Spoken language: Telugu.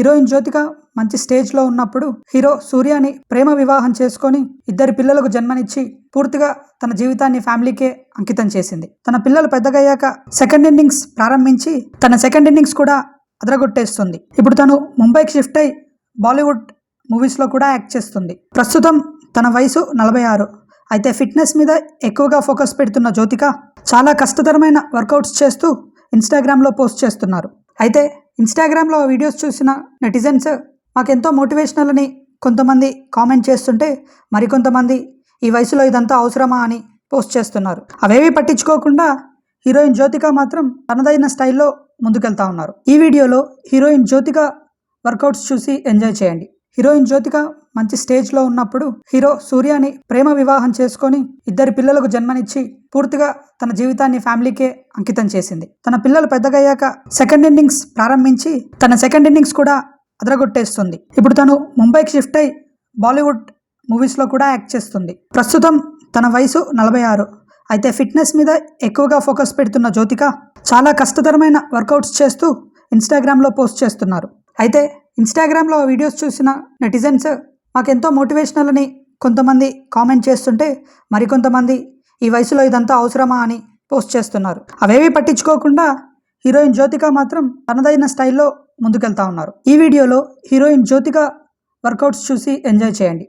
హీరోయిన్ జ్యోతిక మంచి స్టేజ్లో ఉన్నప్పుడు హీరో సూర్యని ప్రేమ వివాహం చేసుకొని 2 పిల్లలకు జన్మనిచ్చి పూర్తిగా తన జీవితాన్ని ఫ్యామిలీకే అంకితం చేసింది. తన పిల్లలు పెద్దగయ్యాక సెకండ్ ఇన్నింగ్స్ ప్రారంభించి తన సెకండ్ ఇన్నింగ్స్ కూడా అదరగొట్టేస్తుంది. ఇప్పుడు తను ముంబైకి షిఫ్ట్ అయి బాలీవుడ్ మూవీస్లో కూడా యాక్ట్ చేస్తుంది. ప్రస్తుతం తన వయసు 46. అయితే ఫిట్నెస్ మీద ఎక్కువగా ఫోకస్ పెడుతున్న జ్యోతిక చాలా కష్టతరమైన వర్కౌట్స్ చేస్తూ ఇన్స్టాగ్రామ్లో పోస్ట్ చేస్తున్నారు. అయితే ఇన్స్టాగ్రామ్లో వీడియోస్ చూసిన నెటిజన్స్ మాకెంతో మోటివేషనల్ అని కొంతమంది కామెంట్ చేస్తుంటే మరికొంతమంది ఈ వయసులో ఇదంతా అవసరమా అని పోస్ట్ చేస్తున్నారు. అవేవి పట్టించుకోకుండా హీరోయిన్ జ్యోతిక మాత్రం తనదైన స్టైల్లో ముందుకెళ్తా ఉన్నారు. ఈ వీడియోలో హీరోయిన్ జ్యోతిక వర్కౌట్స్ చూసి ఎంజాయ్ చేయండి. హీరోయిన్ జ్యోతిక మంచి స్టేజ్లో ఉన్నప్పుడు హీరో సూర్యని ప్రేమ వివాహం చేసుకొని 2 పిల్లలకు జన్మనిచ్చి పూర్తిగా తన జీవితాన్ని ఫ్యామిలీకే అంకితం చేసింది. తన పిల్లలు పెద్దగయ్యాక సెకండ్ ఇన్నింగ్స్ ప్రారంభించి తన సెకండ్ ఇన్నింగ్స్ కూడా అదరగొట్టేస్తుంది. ఇప్పుడు తను ముంబైకి షిఫ్ట్ అయి బాలీవుడ్ మూవీస్లో కూడా యాక్ట్ చేస్తుంది. ప్రస్తుతం తన వయసు 46. అయితే ఫిట్నెస్ మీద ఎక్కువగా ఫోకస్ పెడుతున్న జ్యోతిక చాలా కష్టతరమైన వర్కౌట్స్ చేస్తూ ఇన్స్టాగ్రామ్లో పోస్ట్ చేస్తున్నారు. అయితే ఇన్స్టాగ్రామ్లో వీడియోస్ చూసిన నెటిజన్స్ మాకెంతో మోటివేషనల్ అని కొంతమంది కామెంట్ చేస్తుంటే మరికొంతమంది ఈ వయసులో ఇదంతా అవసరమా అని పోస్ట్ చేస్తున్నారు. అవేవి పట్టించుకోకుండా హీరోయిన్ జ్యోతిక మాత్రం తనదైన స్టైల్లో ముందుకెళ్తా ఉన్నారు. ఈ వీడియోలో హీరోయిన్ జ్యోతిక వర్కౌట్స్ చూసి ఎంజాయ్ చేయండి.